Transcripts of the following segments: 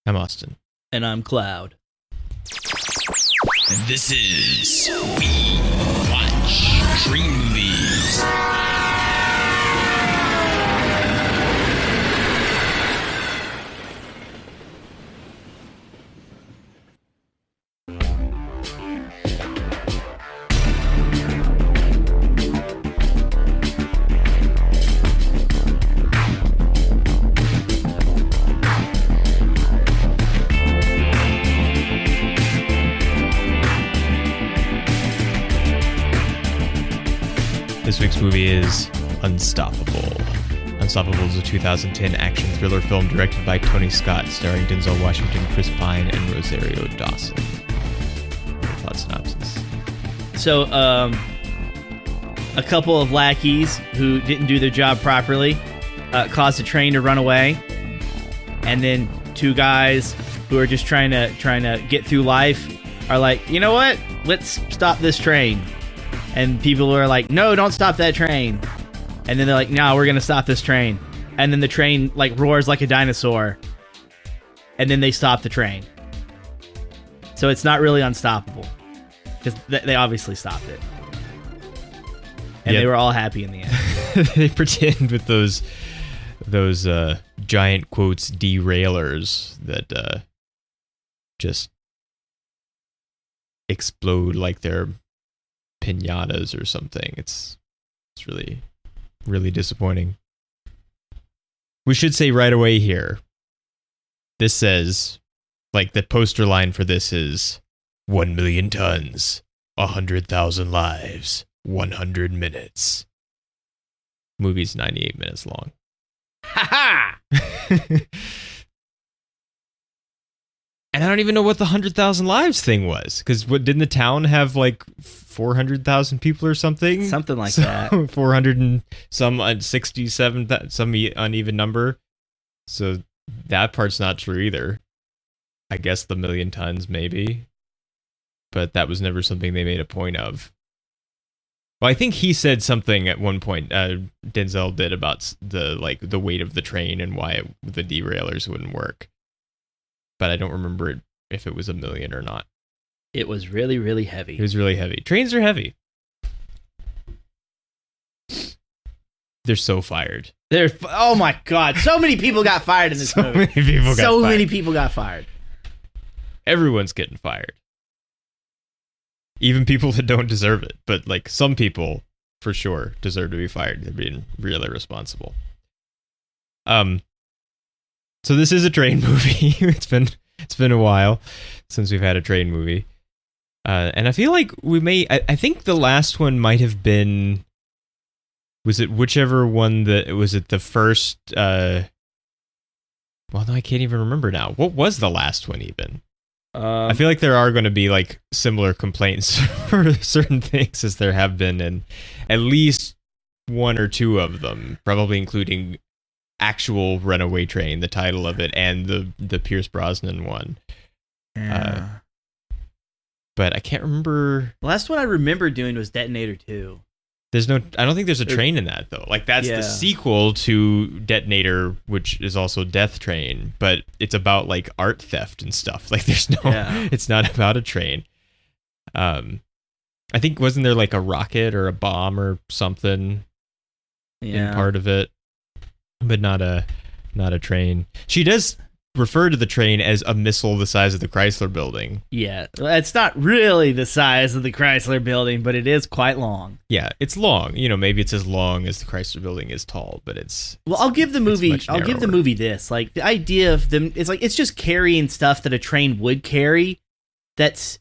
I'm Austin. And I'm Cloud. And this is We Watch Dream Movies. This week's movie is Unstoppable. Unstoppable is a 2010 action thriller film directed by Tony Scott, starring Denzel Washington, Chris Pine, and Rosario Dawson. Plot synopsis. So, a couple of lackeys who didn't do their job properly caused a train to run away, and then two guys who are just trying to get through life are like, you know what? Let's stop this train. And people are like, no, don't stop that train. And then they're like, no, we're going to stop this train. And then the train like roars like a dinosaur. And then they stop the train. So it's not really unstoppable. Because they obviously stopped it. And Yep. they were all happy in the end. They pretend with those giant quotes derailers that just explode like they're pinatas or something. It's really, really disappointing. We should say right away here, this says, like, the poster line for this is 1 million tons, 100,000 lives, 100 minutes. Movie's 98 minutes long. Ha ha! And I don't even know what the 100,000 lives thing was. Because didn't the town have like 400,000 people or something? Something like that. 400 and some 67, some uneven number. So that part's not true either. I guess the million tons maybe. But that was never something they made a point of. Well, I think he said something at one point, Denzel did, about the weight of the train and why the derailers wouldn't work. But I don't remember if it was a million or not. It was really, really heavy. It was really heavy. Trains are heavy. They're so fired. Oh my god, so many people got fired in this movie. Many people got fired. Everyone's getting fired. Even people that don't deserve it. But like some people, for sure, deserve to be fired. They're being really irresponsible. So this is a train movie. It's been a while since we've had a train movie. And I feel like I think the last one might have been, was it whichever one was it the first, well, no, I can't even remember now. What was the last one even? I feel like there are going to be like similar complaints for certain things as there have been in at least one or two of them, probably including actual Runaway Train, the title of it, and the Pierce Brosnan one. Yeah. But I can't remember. The last one I remember doing was Detonator 2. I don't think there's a train in that though. Like that's the sequel to Detonator, which is also Death Train, but it's about like art theft and stuff. Like there's no, it's not about a train. I think wasn't there like a rocket or a bomb or something in part of it, but not a train. She does refer to the train as a missile the size of the Chrysler Building. Yeah, it's not really the size of the Chrysler Building, but it is quite long. Yeah, it's long. You know, maybe it's as long as the Chrysler Building is tall, but it's... Well, I'll give the movie this. Like, the idea of them, it's just carrying stuff that a train would carry that's,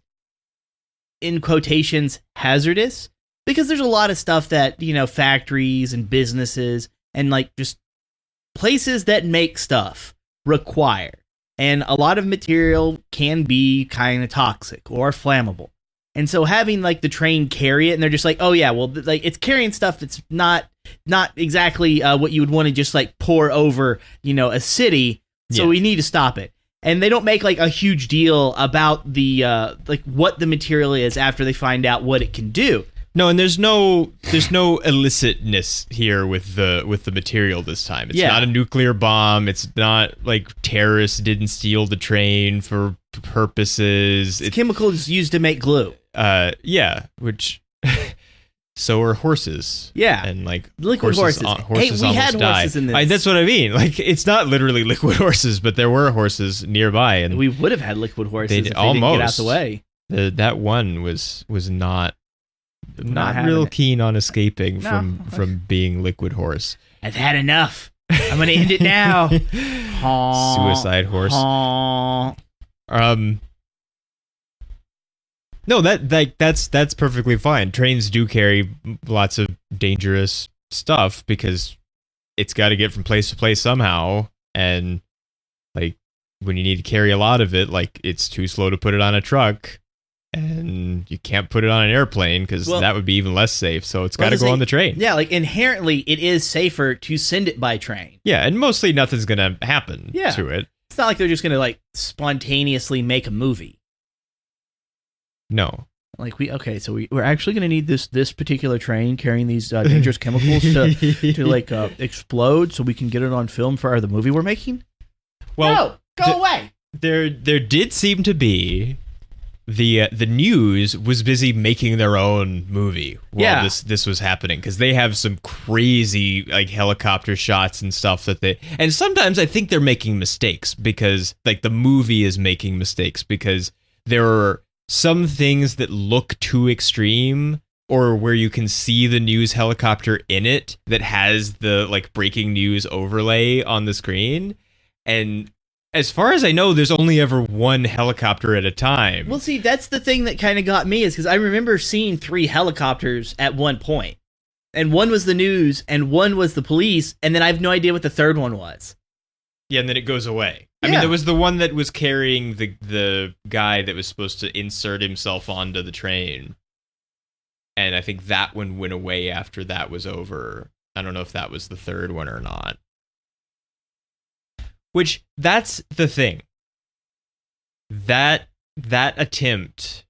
in quotations, hazardous. Because there's a lot of stuff that, you know, factories and businesses and, like, just places that make stuff require, and a lot of material can be kind of toxic or flammable, and so having like the train carry it, and they're just like, oh yeah, well, like it's carrying stuff that's not exactly what you would want to just like pour over, you know, a city, so we need to stop it. And they don't make like a huge deal about the like what the material is after they find out what it can do. No, and there's no illicitness here with the material this time. It's not a nuclear bomb. It's not like terrorists didn't steal the train for purposes. It's chemicals used to make glue. Which so are horses. Yeah. And like liquid horses. Horses we almost had die. horses in this. That's what I mean. Like it's not literally liquid horses, but there were horses nearby, and we would have had liquid horses if they almost didn't get out the way. That one was not Not real it. keen on escaping from being liquid horse. I've had enough. I'm gonna end it now. Suicide horse. No, that's perfectly fine. Trains do carry lots of dangerous stuff because it's got to get from place to place somehow, and like when you need to carry a lot of it, like it's too slow to put it on a truck. And you can't put it on an airplane because that would be even less safe. So it's got to go on the train. Yeah, like inherently, it is safer to send it by train. Yeah, and mostly nothing's going to happen to it. It's not like they're just going to like spontaneously make a movie. No. Like we're actually going to need this particular train carrying these dangerous chemicals to like explode so we can get it on film for the movie we're making. Well, no, go away. There did seem to be. The news was busy making their own movie while this was happening because they have some crazy like helicopter shots and stuff and sometimes I think they're making mistakes because like the movie is making mistakes because there are some things that look too extreme or where you can see the news helicopter in it that has the like breaking news overlay on the screen, and as far as I know, there's only ever one helicopter at a time. Well, see, that's the thing that kind of got me is because I remember seeing 3 helicopters at one point. And one was the news, and one was the police, and then I have no idea what the third one was. Yeah, and then it goes away. Yeah. I mean, there was the one that was carrying the guy that was supposed to insert himself onto the train. And I think that one went away after that was over. I don't know if that was the third one or not. Which, that's the thing. That attempt,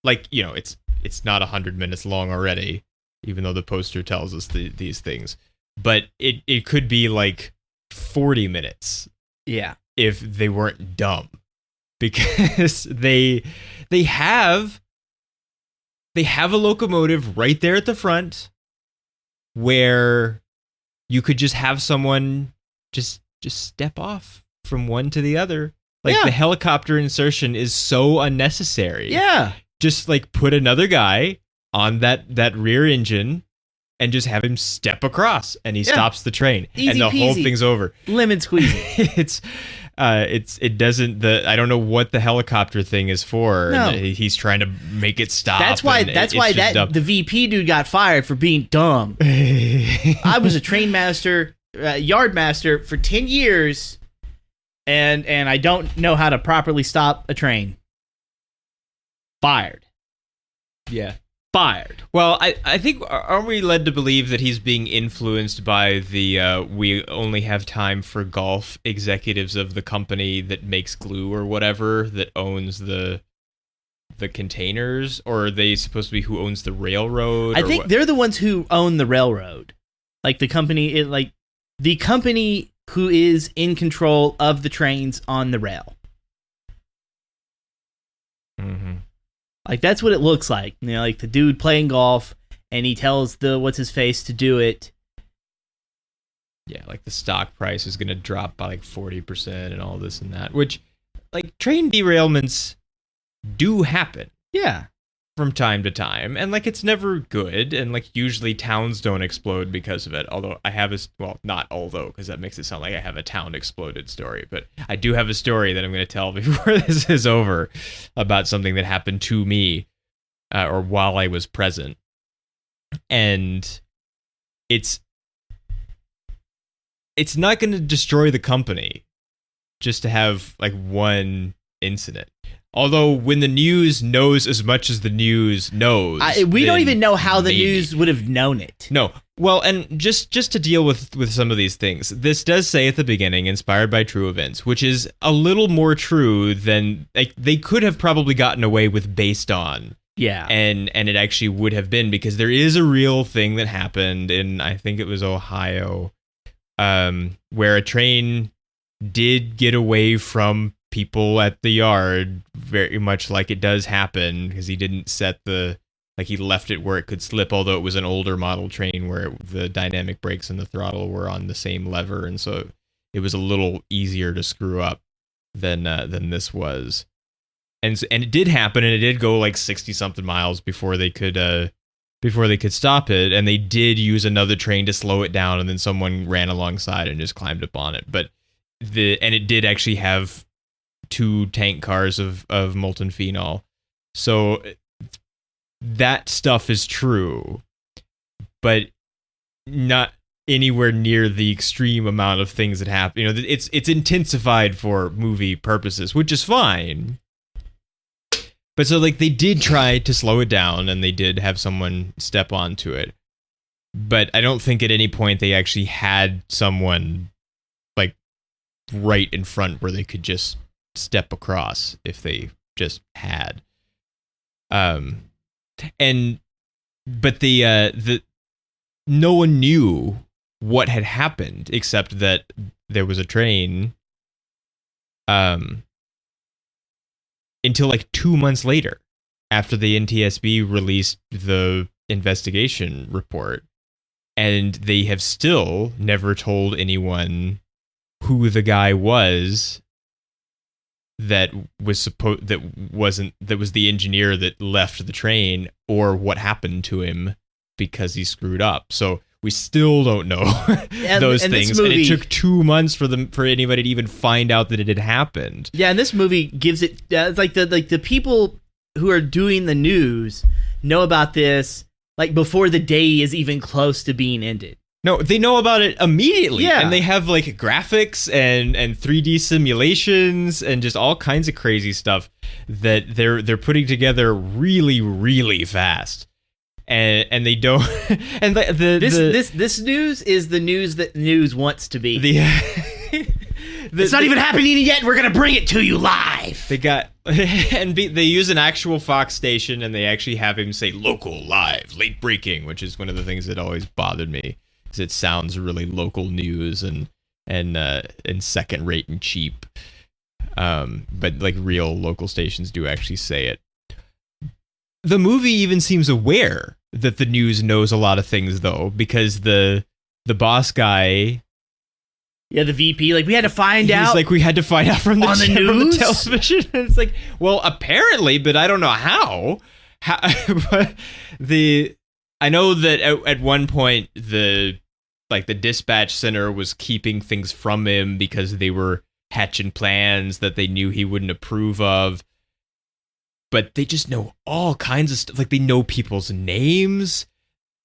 like, you know, it's not 100 minutes long already, even though the poster tells us these things. But it could be like 40 minutes. Yeah. If they weren't dumb. Because they have a locomotive right there at the front where you could just have someone just step off from one to the other. Like the helicopter insertion is so unnecessary. Yeah. Just like put another guy on that rear engine and just have him step across and he stops the train. Easy and the peasy. whole thing's over. Lemon squeezy. It doesn't I don't know what the helicopter thing is for. No. He's trying to make it stop. That's why the VP dude got fired for being dumb. I was a train master, yard master for 10 years and I don't know how to properly stop a train. Fired. Yeah. Fired. Well, I think, aren't we led to believe that he's being influenced by the we only have time for golf executives of the company that makes glue or whatever that owns the containers? Or are they supposed to be who owns the railroad? I think they're the ones who own the railroad. Like the company, the company who is in control of the trains on the rail. Mm-hmm. Like, that's what it looks like. You know, like the dude playing golf, and he tells the what's-his-face to do it. Yeah, like the stock price is going to drop by like 40% and all this and that. Which, like, train derailments do happen. Yeah. From time to time. And, like, it's never good. And, like, usually towns don't explode because of it. Although I have not although, because that makes it sound like I have a town exploded story. But I do have a story that I'm going to tell before this is over about something that happened to me or while I was present. And it's not going to destroy the company just to have, like, one incident. Although when the news knows as much as the news knows, we don't even know how the news would have known it. No. Well, and just to deal with some of these things, this does say at the beginning, inspired by true events, which is a little more true than they could have probably gotten away with based on Yeah. And it actually would have been, because there is a real thing that happened in, I think it was Ohio, where a train did get away from people at the yard, very much like it does happen, because he didn't set he left it where it could slip, although it was an older model train where the dynamic brakes and the throttle were on the same lever, and so it was a little easier to screw up than this was. And it did happen, and it did go like 60 something miles before they could stop it, and they did use another train to slow it down, and then someone ran alongside and just climbed up on it. But it did actually have 2 tank cars of molten phenol. So that stuff is true, but not anywhere near the extreme amount of things that happen. You know, it's intensified for movie purposes, which is fine. But so like they did try to slow it down, and they did have someone step onto it. But I don't think at any point they actually had someone like right in front where they could just step across if they just had. But the no one knew what had happened except that there was a train until like 2 months later, after the NTSB released the investigation report, and they have still never told anyone who the guy was that was the engineer that left the train, or what happened to him because he screwed up. So we still don't know those things, and it took 2 months for anybody to even find out that it had happened. Yeah, and this movie gives it it's like the people who are doing the news know about this like before the day is even close to being ended. No, they know about it immediately. Yeah. And they have like graphics and 3D simulations and just all kinds of crazy stuff that they're putting together really, really fast. And they don't. And this news is the news that news wants to be. It's not even happening yet, and we're gonna bring it to you live. They use an actual Fox station, and they actually have him say "local, live, late breaking," which is one of the things that always bothered me, because it sounds really local news and second rate and cheap. But like real local stations do actually say it. The movie even seems aware that the news knows a lot of things, though, because the boss guy, the VP, like we had to find out. He's like, we had to find out from the news? From the television. And it's like, well, apparently, but I don't know how. But I know that at one point the dispatch center was keeping things from him because they were hatching plans that they knew he wouldn't approve of. But they just know all kinds of stuff. Like, they know people's names,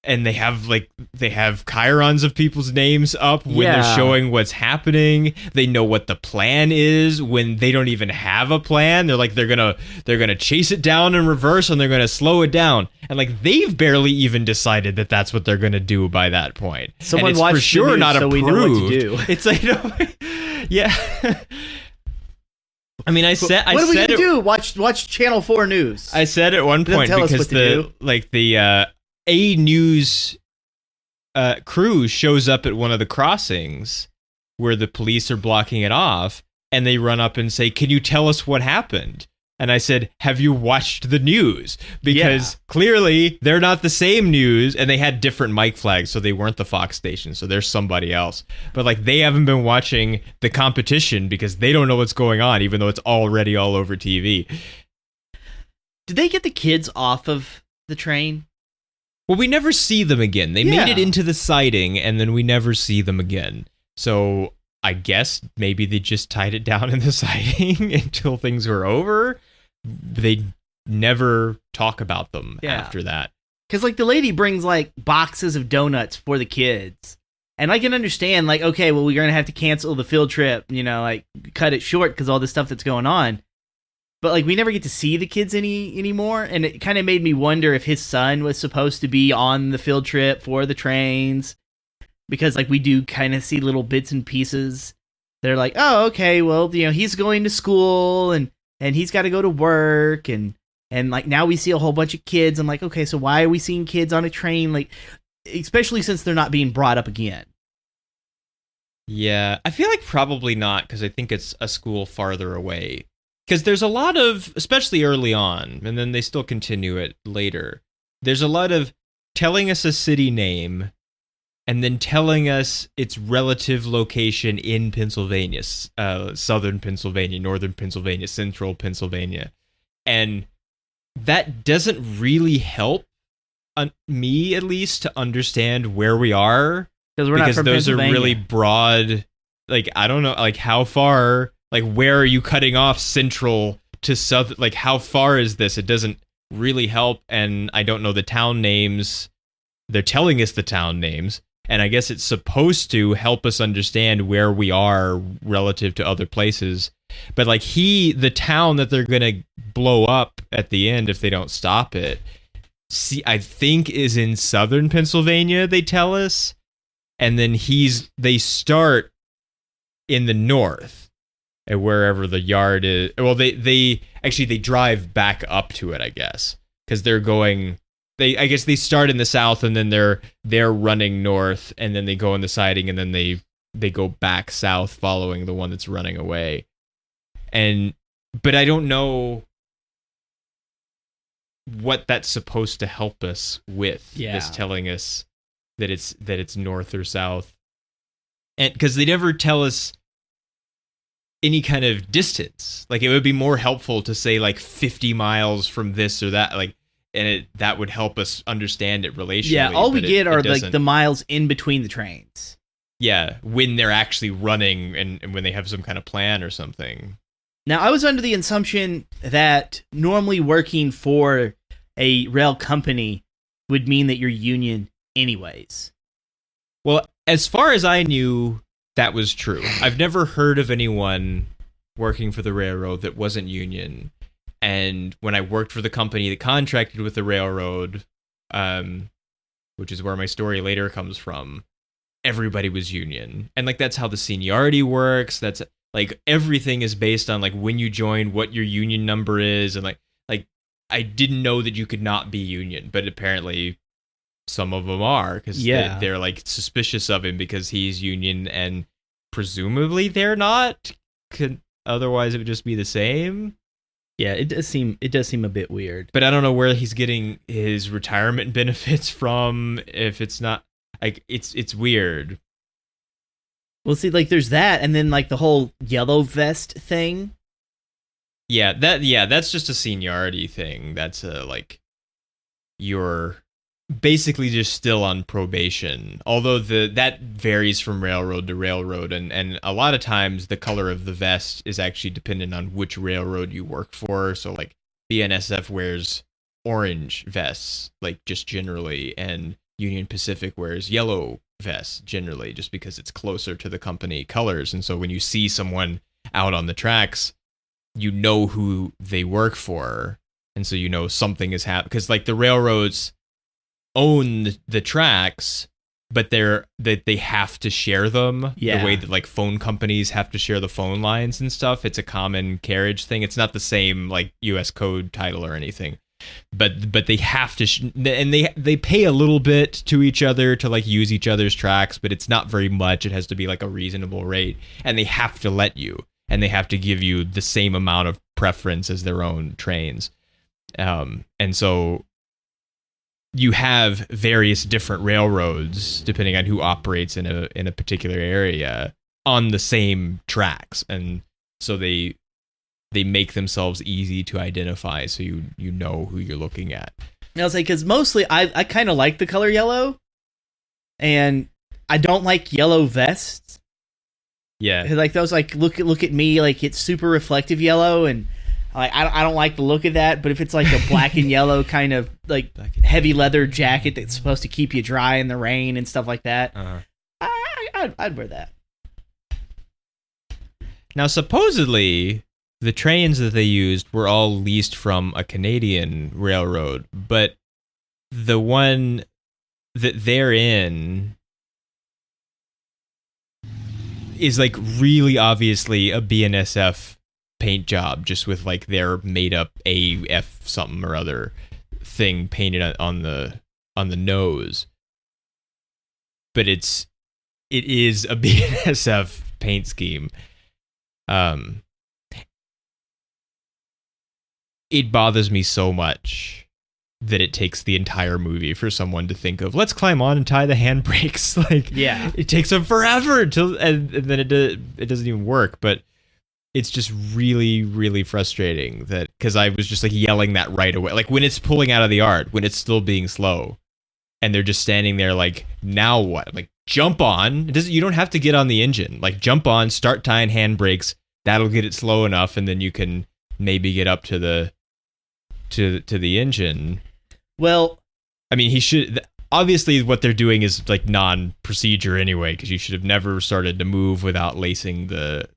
and they have chyrons of people's names up when they're showing what's happening. They know what the plan is when they don't even have a plan. They're like, they're gonna chase it down in reverse, and they're gonna slow it down. And like, they've barely even decided that that's what they're gonna do by that point. Someone and it's watched for sure the news, not so approved. we know what to do. It's like, yeah. I mean, what are we gonna do? Watch Channel 4 News. I said at one point, because the A News crew shows up at one of the crossings where the police are blocking it off, and they run up and say, "Can you tell us what happened?" And I said, "Have you watched the news?" Because clearly they're not the same news, and they had different mic flags, so they weren't the Fox station, so there's somebody else. But like, they haven't been watching the competition because they don't know what's going on, even though it's already all over TV. Did they get the kids off of the train? Well, we never see them again. They made it into the siding, and then we never see them again. So I guess maybe they just tied it down in the siding until things were over. They never talk about them after that. Because like the lady brings like boxes of donuts for the kids. And I can understand like, okay, well, we're going to have to cancel the field trip, like cut it short because all the stuff that's going on. But like, we never get to see the kids anymore. And it kind of made me wonder if his son was supposed to be on the field trip for the trains. Because like, we do kind of see little bits and pieces. They're like, oh, okay, well, he's going to school and he's got to go to work, and And like now we see a whole bunch of kids. I'm like, okay, so why are we seeing kids on a train? Like, especially since they're not being brought up again. Yeah, I feel like probably not, because I think it's a school farther away. Because there's a lot of, especially early on, and then they still continue it later. There's a lot of telling us a city name and then telling us its relative location in Pennsylvania, southern Pennsylvania, northern Pennsylvania, central Pennsylvania. And that doesn't really help me, at least, to understand where we are. Because those are really broad, like, I don't know, like, how far, like, where are you cutting off central to south? Like, how far is this? It doesn't really help, and I don't know the town names. They're telling us the town names, and I guess it's supposed to help us understand where we are relative to other places. But, like, the town that they're gonna blow up at the end if they don't stop it, I think is in southern Pennsylvania, they tell us. And then they start in the north, and wherever the yard is. Well, they drive back up to it, I guess, because they're going. I guess they start in the south, and then they're running north, and then they go on the siding, and then they go back south, following the one that's running away. But I don't know what that's supposed to help us with. Yeah. This telling us that it's north or south, and because they never tell us any kind of distance. Like, it would be more helpful to say like 50 miles from this or that, like, and that would help us understand it relationally. Yeah, all we get are like the miles in between the trains. Yeah, when they're actually running and when they have some kind of plan or something. Now, I was under the assumption that normally working for a rail company would mean that you're union anyways. Well, as far as I knew, that was true. I've never heard of anyone working for the railroad that wasn't union. And when I worked for the company that contracted with the railroad, which is where my story later comes from, everybody was union. And like, that's how the seniority works. That's like, everything is based on like when you join, what your union number is. And like I didn't know that you could not be union, but apparently some of them are, because they're like suspicious of him because he's union, and presumably they're not. Otherwise, it would just be the same. Yeah, it does seem a bit weird. But I don't know where he's getting his retirement benefits from. If it's not like it's weird. Well, see, like there's that, and then like the whole yellow vest thing. Yeah, that's just a seniority thing. That's like you're basically just still on probation, although that varies from railroad to railroad, and a lot of times the color of the vest is actually dependent on which railroad you work for. So like BNSF wears orange vests, like just generally, and Union Pacific wears yellow vests generally, just because it's closer to the company colors. And so when you see someone out on the tracks, you know who they work for, and so you know something is happening, because like the railroads own the tracks, but they have to share them the way that like phone companies have to share the phone lines and stuff. It's a common carriage thing. It's not the same like US code title or anything, but they have to and they pay a little bit to each other to like use each other's tracks, but it's not very much. It has to be like a reasonable rate, and they have to let you, and they have to give you the same amount of preference as their own trains. And so you have various different railroads depending on who operates in a particular area on the same tracks, and so they make themselves easy to identify, so you know who you're looking at. And I'll say, because mostly I kind of like the color yellow, and I don't like yellow vests. Yeah, like those, like look at me, like it's super reflective yellow, and I don't like the look of that. But if it's like a black and yellow kind of like heavy leather jacket that's supposed to keep you dry in the rain and stuff like that, I'd wear that. Now, supposedly, the trains that they used were all leased from a Canadian railroad, but the one that they're in is like really obviously a BNSF paint job just with like their made up AF something or other thing painted on the nose. But it is a BNSF paint scheme. It bothers me so much that it takes the entire movie for someone to think of, let's climb on and tie the handbrakes. Like, yeah, it takes them forever and then it doesn't even work. But it's just really, really frustrating that, because I was just like yelling that right away. Like when it's pulling out of the art, when it's still being slow, and they're just standing there like, now what? Like, jump on. You don't have to get on the engine. Like, jump on, start tying handbrakes. That'll get it slow enough, and then you can maybe get up to the engine. Well, I mean, he should. Obviously, what they're doing is like non-procedure anyway, because you should have never started to move without lacing the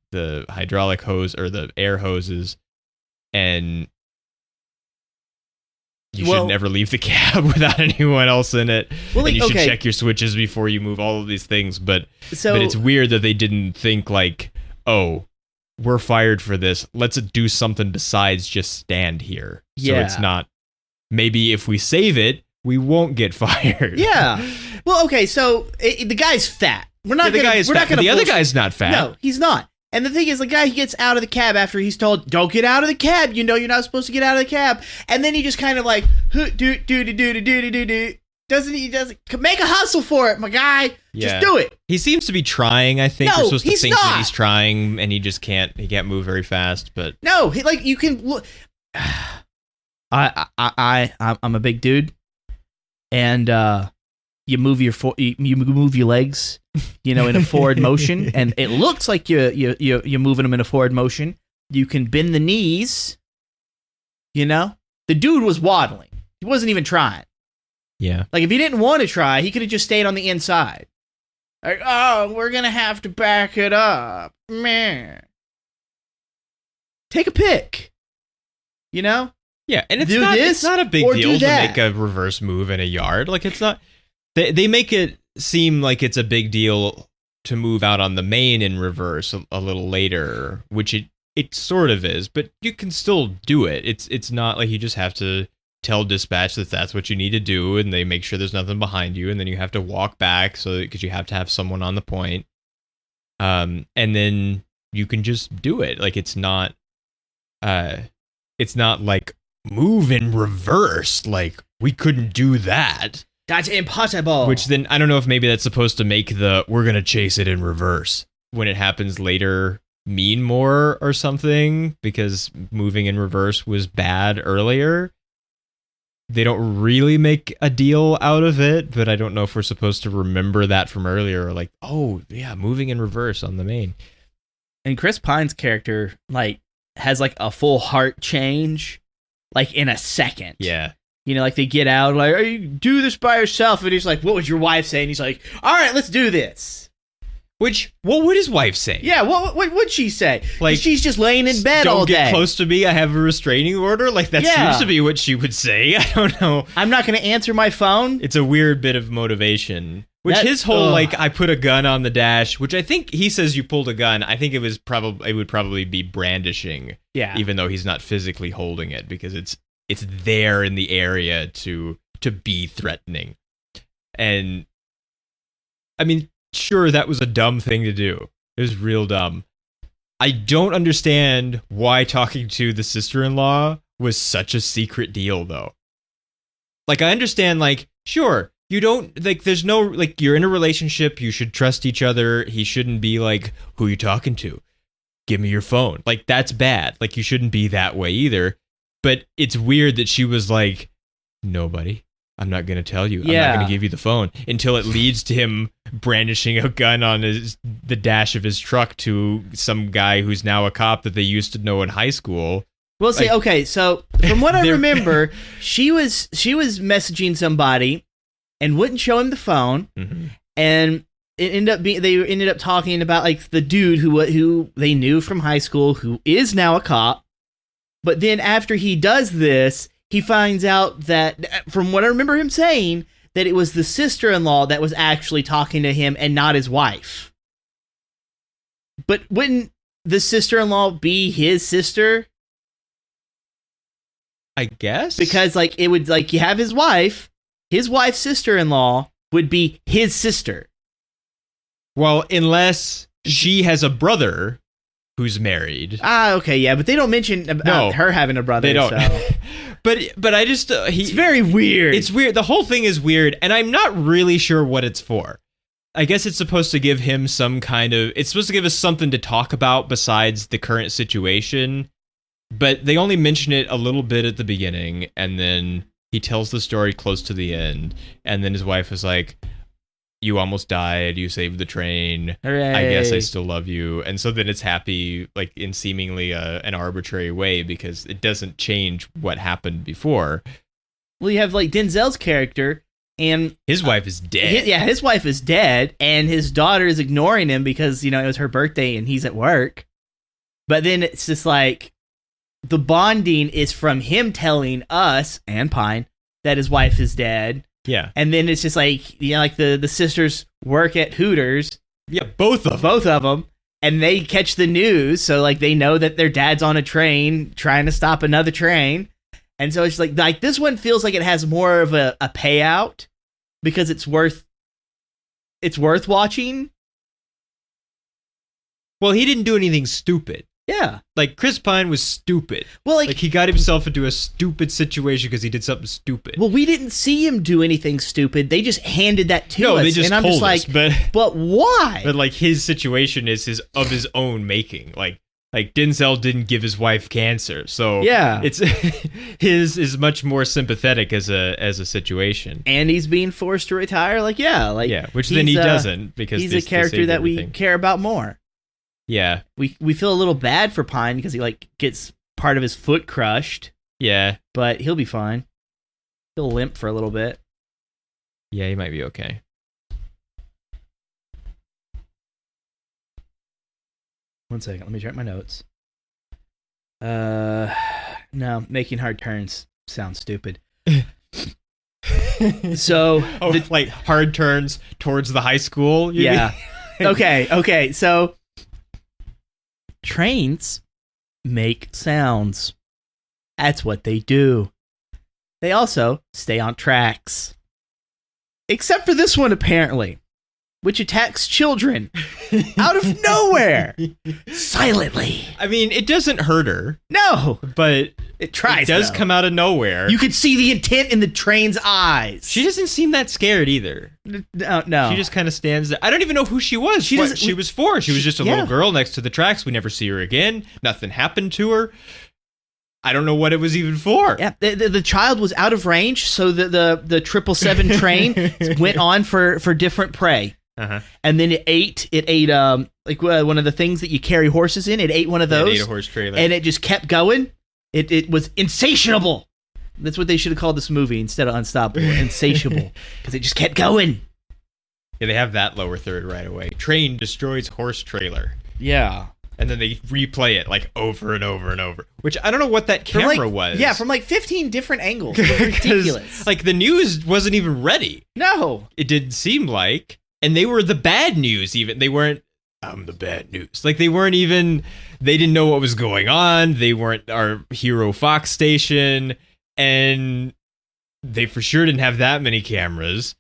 hydraulic hose or the air hoses, and you should never leave the cab without anyone else in it. Well, and you should check your switches before you move, all of these things. But it's weird that they didn't think like, oh, we're fired for this. Let's do something besides just stand here. So it's not, maybe if we save it, we won't get fired. Yeah. Well, okay, so the guy's fat. We're not the other guy's not fat. No, he's not. And the thing is, the guy gets out of the cab after he's told, don't get out of the cab. You know you're not supposed to get out of the cab. And then he just kind of like, doesn't make a hustle for it, my guy. Just do it. He seems to be trying, I think. No, we're supposed to think not. that he's trying, and he just can't move very fast. But no, you can look. I'm a big dude, and you move your legs, in a forward motion, and it looks like you're moving them in a forward motion. You can bend the knees. The dude was waddling. He wasn't even trying. Yeah. Like, if he didn't want to try, he could have just stayed on the inside. Like, oh, we're gonna have to back it up. Man, take a pick. Yeah, and it's not a big deal to make a reverse move in a yard. Like, it's not. They make it seem like it's a big deal to move out on the main in reverse a little later, which it sort of is, but you can still do it. It's not like you just have to tell dispatch that that's what you need to do, and they make sure there's nothing behind you, and then you have to walk back because you have to have someone on the point. And then you can just do it. Like, it's not like move in reverse. Like, we couldn't do that. That's impossible. Which then, I don't know if maybe that's supposed to make we're going to chase it in reverse when it happens later mean more or something, because moving in reverse was bad earlier. They don't really make a deal out of it, but I don't know if we're supposed to remember that from earlier. Like, oh, yeah, moving in reverse on the main. And Chris Pine's character, has, a full heart change, in a second. Yeah. They get out, like, oh, you do this by yourself. And he's like, what would your wife say? And he's like, all right, let's do this. What would his wife say? Yeah, what would she say? Like, she's just laying in bed all day. Don't get close to me, I have a restraining order? Like, that seems to be what she would say. I don't know. I'm not going to answer my phone. It's a weird bit of motivation. Which his whole, I put a gun on the dash, which I think he says you pulled a gun. I think it would probably be brandishing. Yeah. Even though he's not physically holding it, because it's there in the area to be threatening. And, I mean, sure, that was a dumb thing to do. It was real dumb. I don't understand why talking to the sister-in-law was such a secret deal, though. Like, I understand, sure, you don't, there's no, you're in a relationship, you should trust each other, he shouldn't be who you talking to? Give me your phone. That's bad. You shouldn't be that way either. But it's weird that she was like, nobody. I'm not going to tell you. Yeah. I'm not going to give you the phone, until it leads to him brandishing a gun on the dash of his truck to some guy who's now a cop that they used to know in high school. Well, see, okay, so from what I remember, she was messaging somebody and wouldn't show him the phone, and they ended up talking about the dude who they knew from high school, who is now a cop. But then after he does this, he finds out that, from what I remember him saying, that it was the sister-in-law that was actually talking to him and not his wife. But the sister-in-law be his sister? I guess. Because, like, it would, like, you have his wife's sister-in-law would be his sister. Well, unless she has a brother who's married. Ah, okay, yeah, but they don't mention about her having a brother. They don't. So. but I just... it's very weird. It's weird. The whole thing is weird, and I'm not really sure what it's for. I guess it's supposed to give him some kind of... It's supposed to give us something to talk about besides the current situation, but they only mention it a little bit at the beginning, and then he tells the story close to the end, and then his wife is like, you almost died, you saved the train, Hooray. I guess I still love you. And so then it's happy, like, in seemingly an arbitrary way, because it doesn't change what happened before. Well, you have, like, Denzel's character... And his wife is dead. His wife is dead, and his daughter is ignoring him because, you know, it was her birthday and he's at work. But then it's just like the bonding is from him telling us and Pine that his wife is dead. Yeah. And then it's just like, you know, like the sisters work at Hooters. Yeah, both of them. And they catch the news, so like they know that their dad's on a train trying to stop another train. And so it's like this one feels like it has more of a payout because it's worth watching. Well, he didn't do anything stupid. Yeah. Like, Chris Pine was stupid. Well, like he got himself into a stupid situation because he did something stupid. Well, we didn't see him do anything stupid. They just handed that to us. No, they just and I'm told just like, us, but why? But like, his situation is of his own making. Like Denzel didn't give his wife cancer, so yeah, it's his is much more sympathetic as a situation. And he's being forced to retire. Which then he doesn't because he's a character that we care about more. Yeah, we feel a little bad for Pine because he like gets part of his foot crushed. Yeah, but he'll be fine. He'll limp for a little bit. Yeah, he might be okay. One second, let me check my notes. No, making hard turns sounds stupid. So, like hard turns towards the high school. Yeah. Okay. So, trains make sounds. That's what they do. They also stay on tracks. Except for this one, apparently, which attacks children out of nowhere, silently. I mean, it doesn't hurt her. No, but it tries. It does come out of nowhere. You could see the intent in the train's eyes. She doesn't seem that scared either. No. She just kind of stands there. I don't even know who she was. She was for. She was just a little girl next to the tracks. We never see her again. Nothing happened to her. I don't know what it was even for. Yeah, the child was out of range, so the 777 train went on for different prey. Uh-huh. And then it ate like one of the things that you carry horses in. It ate one of those. It ate a horse trailer. And it just kept going. It was insatiable. That's what they should have called this movie instead of Unstoppable. Insatiable. Because it just kept going. Yeah, they have that lower third right away. Train destroys horse trailer. Yeah. And then they replay it like over and over and over. Which I don't know what that camera was. Yeah, from like 15 different angles. It was ridiculous. Like the news wasn't even ready. No. It didn't seem like. And they were the bad news even. They weren't, I'm the bad news. Like they didn't know what was going on. They weren't our hero Fox station. And they for sure didn't have that many cameras.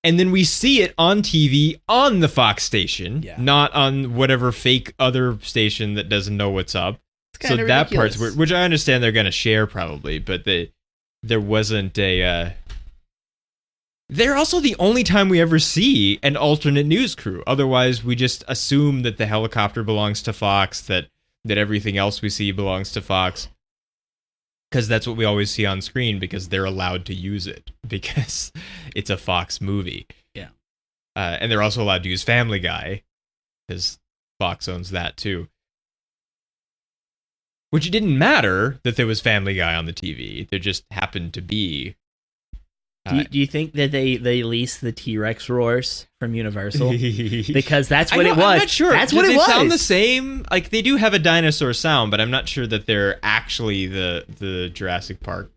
And then we see it on TV on the Fox station, not on whatever fake other station that doesn't know what's up. So that part's weird, which I understand they're going to share probably, but there wasn't a... They're also the only time we ever see an alternate news crew. Otherwise, we just assume that the helicopter belongs to Fox, that everything else we see belongs to Fox. Because that's what we always see on screen, because they're allowed to use it, because it's a Fox movie. Yeah. And they're also allowed to use Family Guy, because Fox owns that too. Which it didn't matter that there was Family Guy on the TV. There just happened to be. Do you think that they leased the T-Rex roars from Universal? Because that's what it was. I'm not sure. That's what it was. They sound the same. Like, they do have a dinosaur sound, but I'm not sure that they're actually the Jurassic Park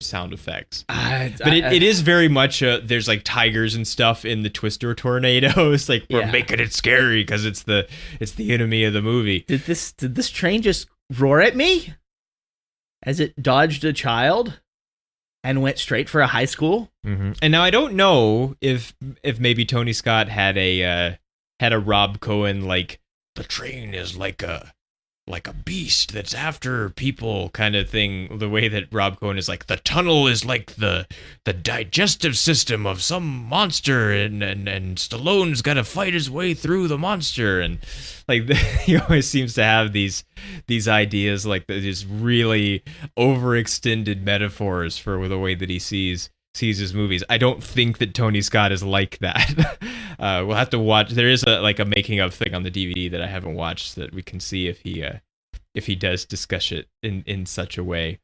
sound effects. But it is very much there's like tigers and stuff in the Twister tornadoes. Like we're making it scary because it's the enemy of the movie. Did this train just roar at me as it dodged a child and went straight for a high school? Mm-hmm. And now I don't know if maybe Tony Scott had a Rob Cohen like the train is like a beast that's after people kind of thing. The way that Rob Cohen is like the tunnel is like the digestive system of some monster, and Stallone's got to fight his way through the monster, and like he always seems to have these ideas like these really overextended metaphors for the way that he sees his movies. I don't think that Tony Scott is like that. We'll have to watch. There is a making of thing on the DVD that I haven't watched so that we can see if he does discuss it in such a way.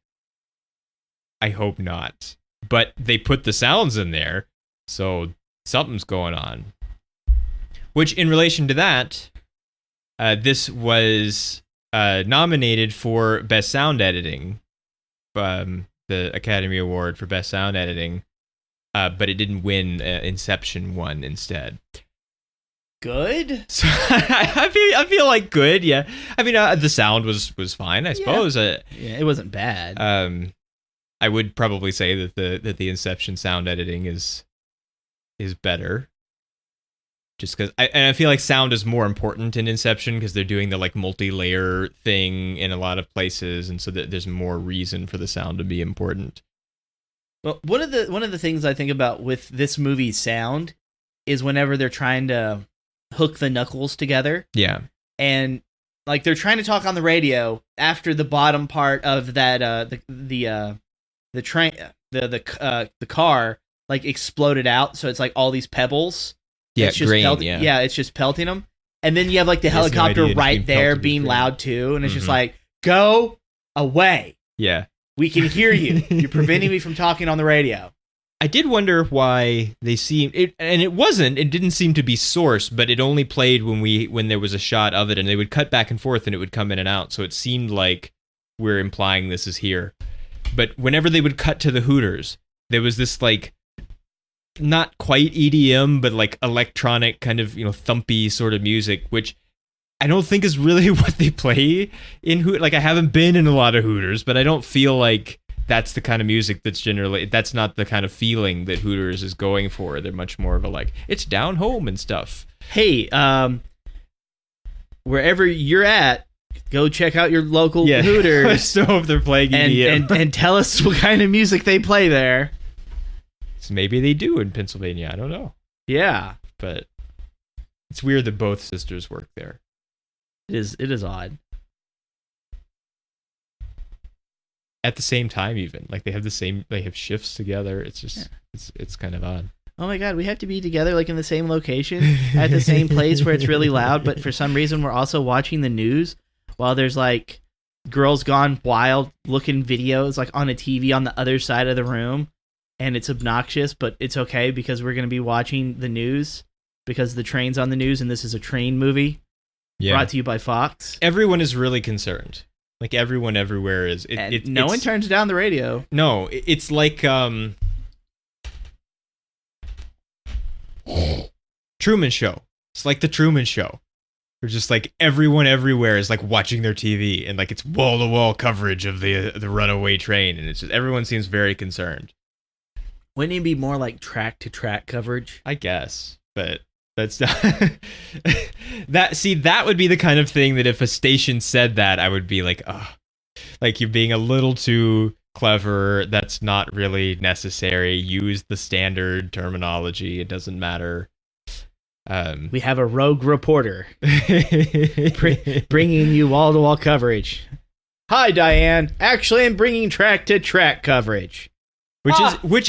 I hope not. But they put the sounds in there, so something's going on. Which, in relation to that, this was nominated for Best Sound Editing. The Academy Award for Best Sound Editing, but it didn't win. Inception won instead. Good. So I feel like good. Yeah. I mean, the sound was fine. I suppose. It wasn't bad. I would probably say that the Inception sound editing is better. Just because I feel like sound is more important in Inception because they're doing the like multi-layer thing in a lot of places, and so that there's more reason for the sound to be important. Well, one of the things I think about with this movie's sound is whenever they're trying to hook the knuckles together. Yeah. And like they're trying to talk on the radio after the bottom part of that the train the car like exploded out, so it's like all these pebbles. Yeah, it's just grain, it's just pelting them. And then you have like the helicopter right there being loud too, and it's just like, go away. Yeah. We can hear you. You're preventing me from talking on the radio. I did wonder why they seemed it, and it didn't seem to be sourced, but it only played when there was a shot of it, and they would cut back and forth and it would come in and out. So it seemed like we're implying this is here. But whenever they would cut to the Hooters, there was this like not quite EDM, but like electronic kind of, thumpy sort of music, which I don't think is really what they play in Hooters. Like I haven't been in a lot of Hooters, but I don't feel like that's the kind of music that's not the kind of feeling that Hooters is going for. They're much more of a like, it's down home and stuff. Hey, wherever you're at, go check out your local Hooters. So if they're playing EDM. and tell us what kind of music they play there. So maybe they do in Pennsylvania. I don't know. Yeah. But it's weird that both sisters work there. It is odd. At the same time, even like they have shifts together. It's just it's kind of odd. Oh my god, we have to be together like in the same location at the same place where it's really loud, but for some reason we're also watching the news while there's like Girls Gone Wild looking videos like on a TV on the other side of the room, and it's obnoxious, but it's okay because we're going to be watching the news because the train's on the news and this is a train movie. Yeah. Brought to you by Fox. Everyone is really concerned. Like everyone everywhere is. No one turns down the radio. No, it's like Truman Show. It's like the Truman Show. We're just like everyone everywhere is like watching their TV and like it's wall to wall coverage of the runaway train, and it's just everyone seems very concerned. Wouldn't it be more like track to track coverage? I guess, but that's not that would be the kind of thing that if a station said that, I would be like, oh, like you're being a little too clever. That's not really necessary. Use the standard terminology. It doesn't matter. We have a rogue reporter bringing you wall-to-wall coverage. Hi, Diane. Actually, I'm bringing track-to-track coverage. Which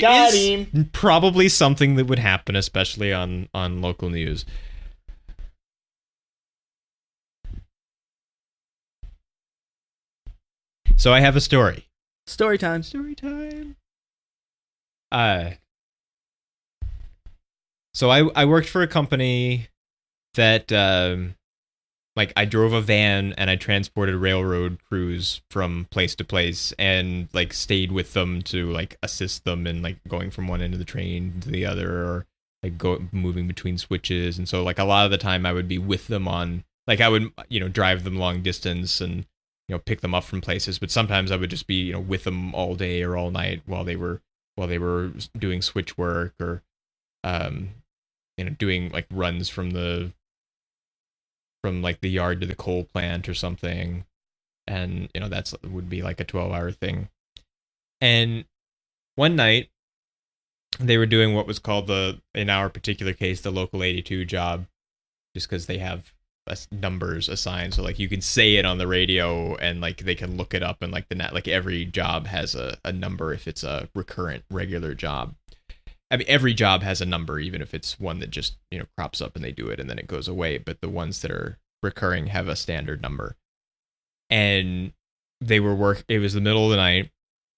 is probably something that would happen, especially on local news. So I have a story. Story time. So I worked for a company that like I drove a van and I transported railroad crews from place to place and like stayed with them to like assist them in like going from one end of the train to the other, or like moving between switches. And so like a lot of the time I would be with them on, like I would, drive them long distance and, pick them up from places. But sometimes I would just be, with them all day or all night while they were doing switch work, or, doing like runs from like the yard to the coal plant or something. And, that's would be like a 12-hour thing. And one night they were doing what was called in our particular case, the local 82 job, just because they have numbers assigned. So like you can say it on the radio and like they can look it up, and like like every job has a number if it's a recurrent regular job. I mean, every job has a number, even if it's one that just, crops up and they do it and then it goes away. But the ones that are recurring have a standard number. And they were it was the middle of the night,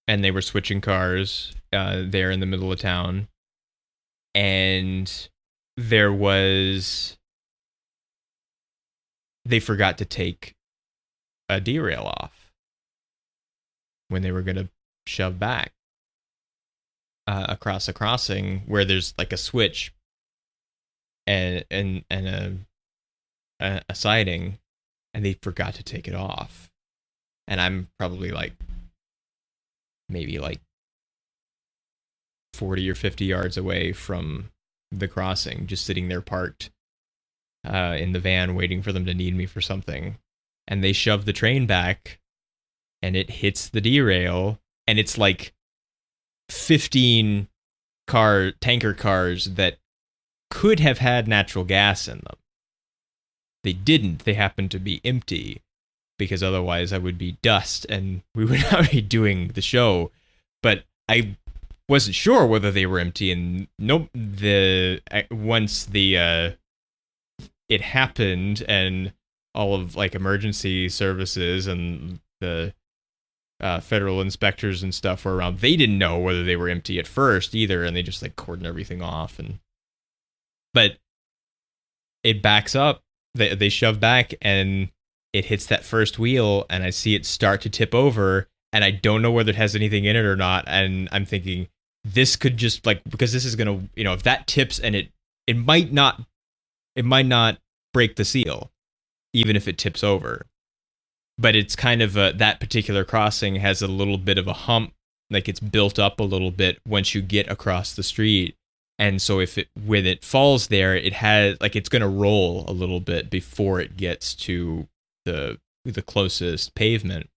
and they were switching cars there in the middle of town. And they forgot to take a derail off when they were going to shove back across a crossing where there's like a switch and a siding, and they forgot to take it off. And I'm probably like maybe like 40 or 50 yards away from the crossing, just sitting there parked in the van waiting for them to need me for something. And they shove the train back and it hits the derail, and it's like 15 tanker cars that could have had natural gas in them. They didn't. They happened to be empty, because otherwise I would be dust and we would not be doing the show. But I wasn't sure whether they were empty, and once it happened and all of like emergency services and the federal inspectors and stuff were around, they didn't know whether they were empty at first either, and they just like cordoned everything off. But it backs up, they shove back, and it hits that first wheel, and I see it start to tip over, and I don't know whether it has anything in it or not. And I'm thinking, this could just like, because this is gonna, if that tips, and it might not break the seal, even if it tips over. But it's kind of that particular crossing has a little bit of a hump, like it's built up a little bit once you get across the street. And so when it falls there, it has like, it's going to roll a little bit before it gets to the closest pavement.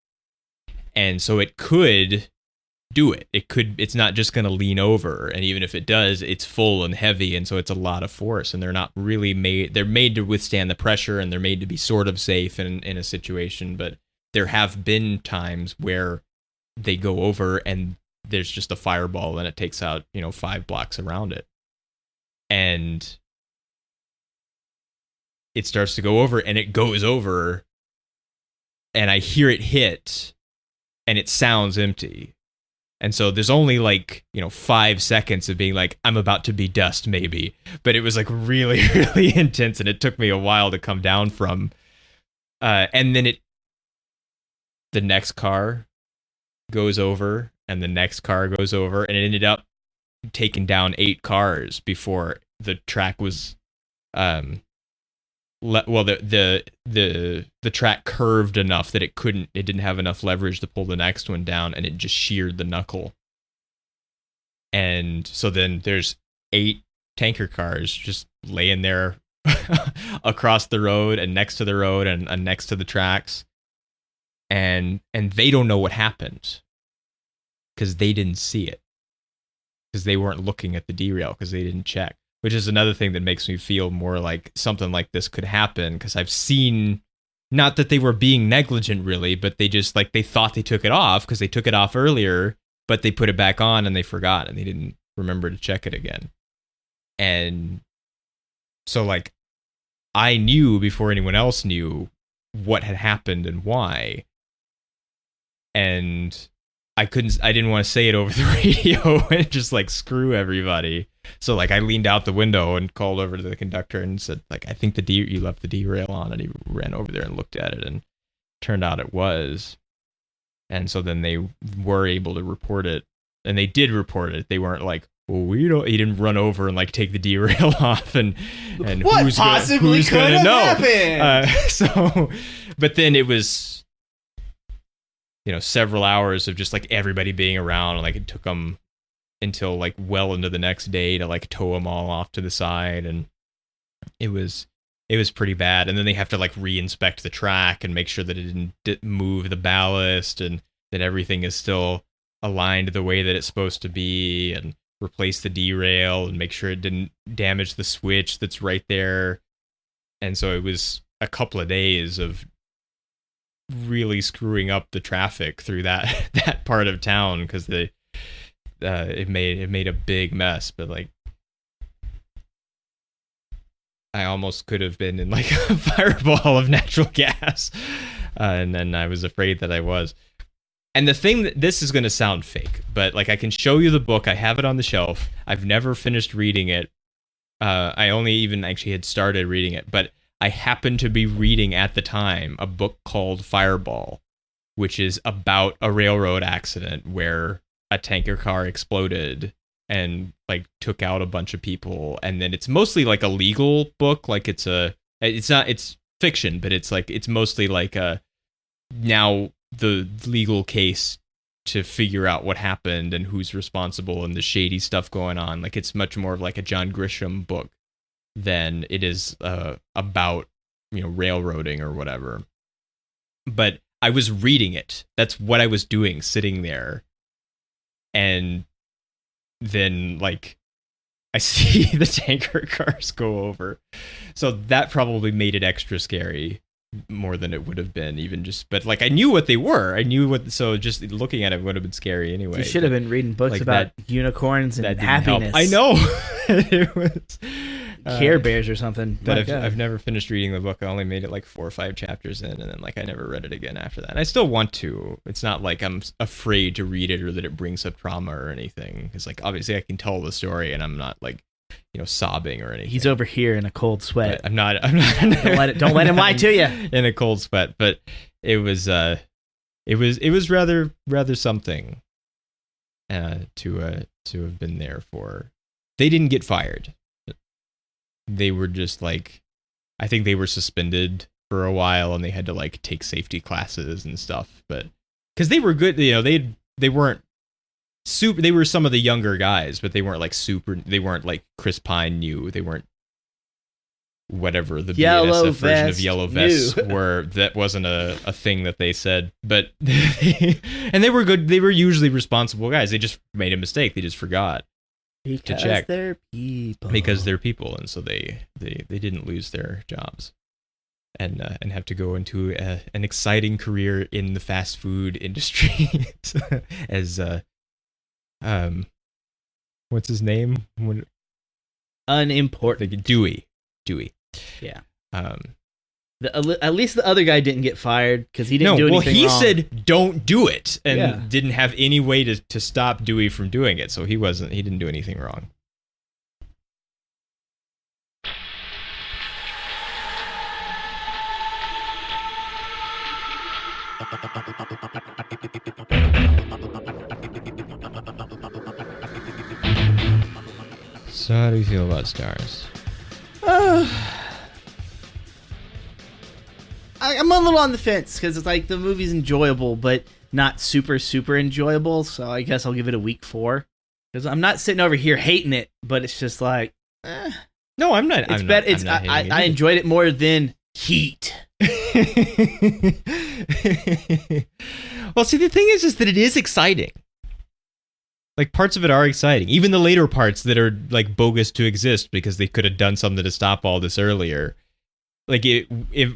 And so it could do it. It's not just going to lean over. And even if it does, it's full and heavy. And so it's a lot of force, and they're not really they're made to withstand the pressure, and they're made to be sort of safe in a situation. But there have been times where they go over and there's just a fireball and it takes out, 5 blocks around it. And it starts to go over, and it goes over, and I hear it hit, and it sounds empty. And so there's only like, 5 seconds of being like, I'm about to be dust maybe. But it was like really, really intense, and it took me a while to come down from. And then the next car goes over, and the next car goes over, and it ended up taking down 8 cars before the track was the track curved enough that it didn't have enough leverage to pull the next one down, and it just sheared the knuckle. And so then there's 8 tanker cars just laying there across the road and next to the road and next to the tracks, and they don't know what happened because they didn't see it, because they weren't looking at the derail, because they didn't check. Which is another thing that makes me feel more like something like this could happen, because I've seen, not that they were being negligent really, but they just like, they thought they took it off because they took it off earlier, but they put it back on and they forgot, and they didn't remember to check it again. And so like, I knew before anyone else knew what had happened and why. And I didn't want to say it over the radio and just like screw everybody. So like I leaned out the window and called over to the conductor and said like, I think you left the derail on, and he ran over there and looked at it, and turned out it was. And so then they were able to report it, and they did report it. They weren't like, well, he didn't run over and like take the derail off and what who's possibly could have happened? So, but then it was, several hours of just like everybody being around, and like it took them until like well into the next day to like tow them all off to the side, and it was pretty bad. And then they have to like re-inspect the track and make sure that it didn't move the ballast and that everything is still aligned the way that it's supposed to be, and replace the derail and make sure it didn't damage the switch that's right there. And so it was a couple of days of really screwing up the traffic through that part of town, because it made a big mess. But like I almost could have been in like a fireball of natural gas, and then I was afraid that I was. And the thing that this is going to sound fake, but like I can show you the book. I have it on the shelf. I've never finished reading it. I only even actually had started reading it, but I happened to be reading at the time a book called Fireball, which is about a railroad accident where a tanker car exploded and like took out a bunch of people. And then it's mostly like a legal book. Like it's fiction, but it's mostly like now the legal case to figure out what happened and who's responsible and the shady stuff going on. Like it's much more of like a John Grisham book than it is about railroading or whatever. But I was reading it. That's what I was doing, sitting there. And then like I see the tanker cars go over. So that probably made it extra scary, more than it would have been even just, but like I knew what they were. So just looking at it would have been scary anyway. You should have been reading books like about unicorns and happiness. I know. It was Care Bears or something. But I've never finished reading the book. I only made it like 4 or 5 chapters in, and then like I never read it again after that. And I still want to. It's not like I'm afraid to read it or that it brings up trauma or anything. Because like obviously I can tell the story and I'm not like sobbing or anything. He's over here in a cold sweat. But I'm not. Don't let him lie to you. In a cold sweat, but it was rather something to have been there for. They didn't get fired. They were just like, I think they were suspended for a while, and they had to like take safety classes and stuff. But because they were good, they weren't super. They were some of the younger guys, but they weren't like super. They weren't like Chris Pine knew. They weren't whatever the BNSF version of Yellow Vests were. That wasn't a thing that they said. But and they were good. They were usually responsible guys. They just made a mistake. They just forgot to check. They're people. Because they're people, and so they didn't lose their jobs and have to go into an exciting career in the fast food industry as what's his name? Unimportant. Dewey. Yeah. At least the other guy didn't get fired because he didn't do anything wrong. Well, he said don't do it, and didn't have any way to stop Dewey from doing it, so he didn't do anything wrong. So how do you feel about Stars? I'm a little on the fence because it's like the movie's enjoyable, but not super, super enjoyable. So I guess I'll give it a weak 4 because I'm not sitting over here hating it, but it's just like, No, I'm not. I enjoyed it more than Heat. Well, see, the thing is that it is exciting. Like parts of it are exciting, even the later parts that are like bogus to exist because they could have done something to stop all this earlier. Like if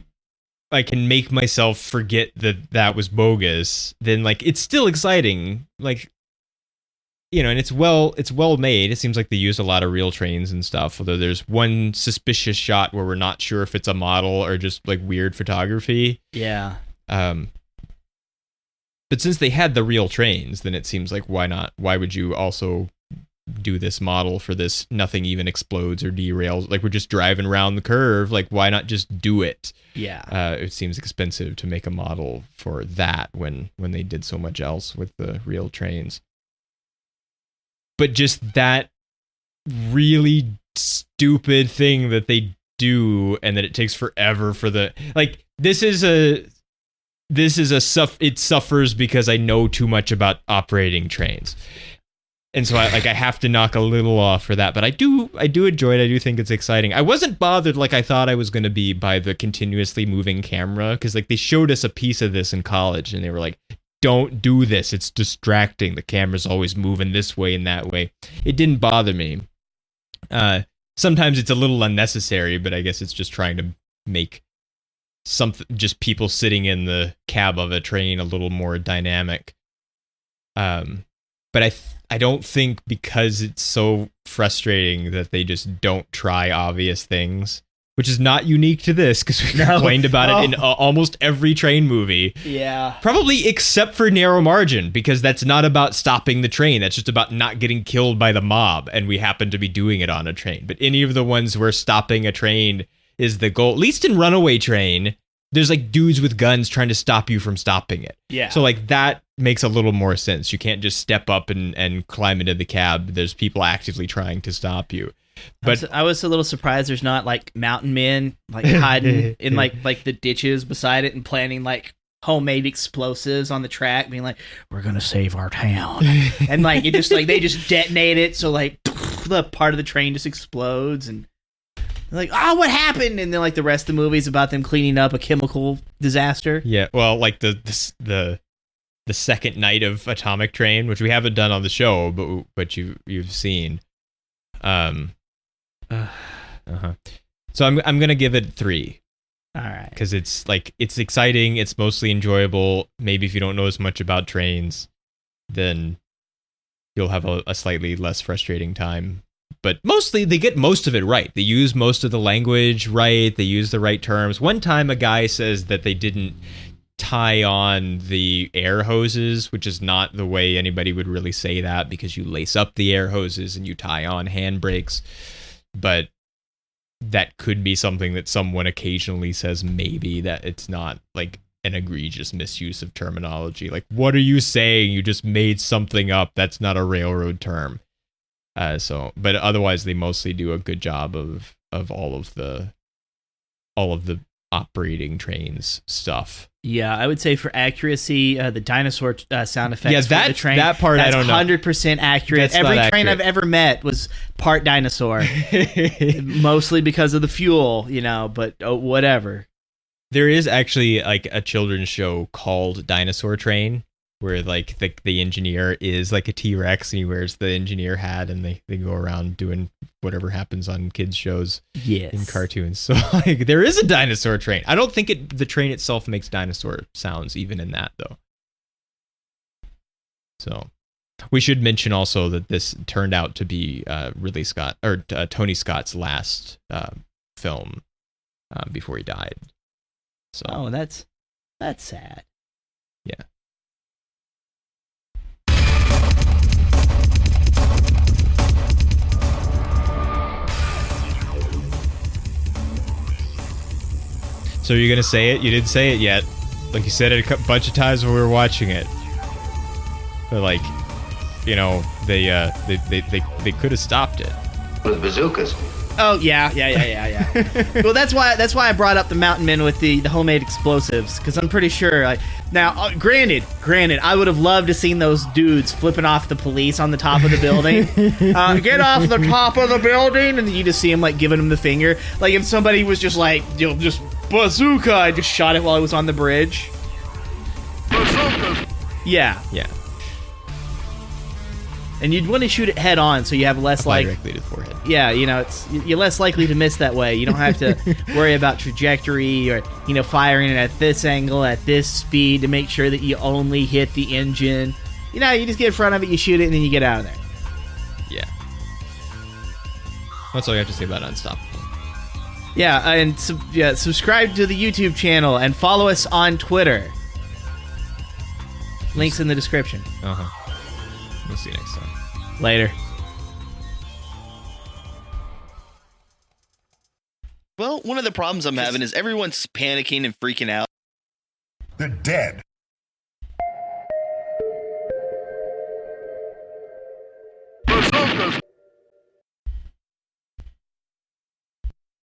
I can make myself forget that was bogus, then like it's still exciting. Like, and it's well made. It seems like they use a lot of real trains and stuff. Although there's one suspicious shot where we're not sure if it's a model or just like weird photography. Yeah. But since they had the real trains, then it seems like why not? Why would you also do this model for this. Nothing even explodes or derails. Like, we're just driving around the curve. Like, why not just do it? Yeah. It seems expensive to make a model for that when they did so much else with the real trains. But just that really stupid thing that they do, and that it takes forever for the, like, it suffers because I know too much about operating trains. And so I have to knock a little off for that, but I do enjoy it. I do think it's exciting. I wasn't bothered like I thought I was going to be by the continuously moving camera, because like they showed us a piece of this in college and they were like, don't do this, it's distracting, the camera's always moving this way and that way. It didn't bother me. Sometimes it's a little unnecessary, but I guess it's just trying to make something, just people sitting in the cab of a train, a little more dynamic. But I don't think, because it's so frustrating, that they just don't try obvious things, which is not unique to this, because we complained about it in almost every train movie. Yeah. Probably except for Narrow Margin, because that's not about stopping the train. That's just about not getting killed by the mob, and we happen to be doing it on a train. But any of the ones where stopping a train is the goal, at least in Runaway Train, there's like dudes with guns trying to stop you from stopping it. Yeah. So like that makes a little more sense. You can't just step up and climb into the cab. There's people actively trying to stop you. But I was a little surprised there's not like mountain men like hiding in like the ditches beside it and planting like homemade explosives on the track, being like, we're gonna save our town. And like it just like they just detonate it, so like the part of the train just explodes, and like, oh, what happened? And then like the rest of the movie is about them cleaning up a chemical disaster. yeah, well, like the second night of Atomic Train, which we haven't done on the show, but you've seen. So I'm gonna give it 3. All right, because it's like, it's exciting, it's mostly enjoyable. Maybe if you don't know as much about trains, then you'll have a slightly less frustrating time. But mostly, they get most of it right. They use most of the language right. They use the right terms. One time, a guy says that they didn't tie on the air hoses, which is not the way anybody would really say that, because you lace up the air hoses and you tie on handbrakes. But that could be something that someone occasionally says, maybe, that it's not like an egregious misuse of terminology. Like, what are you saying? You just made something up. That's not a railroad term. But otherwise, they mostly do a good job of all of the operating trains stuff. Yeah, I would say for accuracy, the dinosaur sound effects for the train, that part, I don't know. 100% accurate. That's Every not train accurate. I've ever met was part dinosaur, mostly because of the fuel, but whatever. There is actually like a children's show called Dinosaur Train, where like the engineer is like a T-Rex and he wears the engineer hat, and they go around doing whatever happens on kids shows in cartoons. So like there is a dinosaur train. I don't think the train itself makes dinosaur sounds even in that though. So we should mention also that this turned out to be Tony Scott's last film before he died. So that's sad. Yeah. So you're gonna say it? You didn't say it yet. Like you said it a bunch of times when we were watching it. But like, they could have stopped it with bazookas. Oh yeah. Well, that's why I brought up the mountain men with the homemade explosives, because I'm pretty sure. Now, granted, I would have loved to seen those dudes flipping off the police on the top of the building. Get off the top of the building, and then you just see him like giving him the finger. Like if somebody was just like, just bazooka, I just shot it while I was on the bridge. Bazooka. Yeah. And you'd want to shoot it head on, so you have less directly to the forehead. Yeah, you're less likely to miss that way. You don't have to worry about trajectory or firing it at this angle, at this speed to make sure that you only hit the engine. You just get in front of it, you shoot it, and then you get out of there. Yeah. That's all you have to say about Unstoppable. Yeah, and subscribe to the YouTube channel and follow us on Twitter. Links in the description. Uh-huh. We'll see you next time. Later. one of the problems I'm having is everyone's panicking and freaking out. They're dead.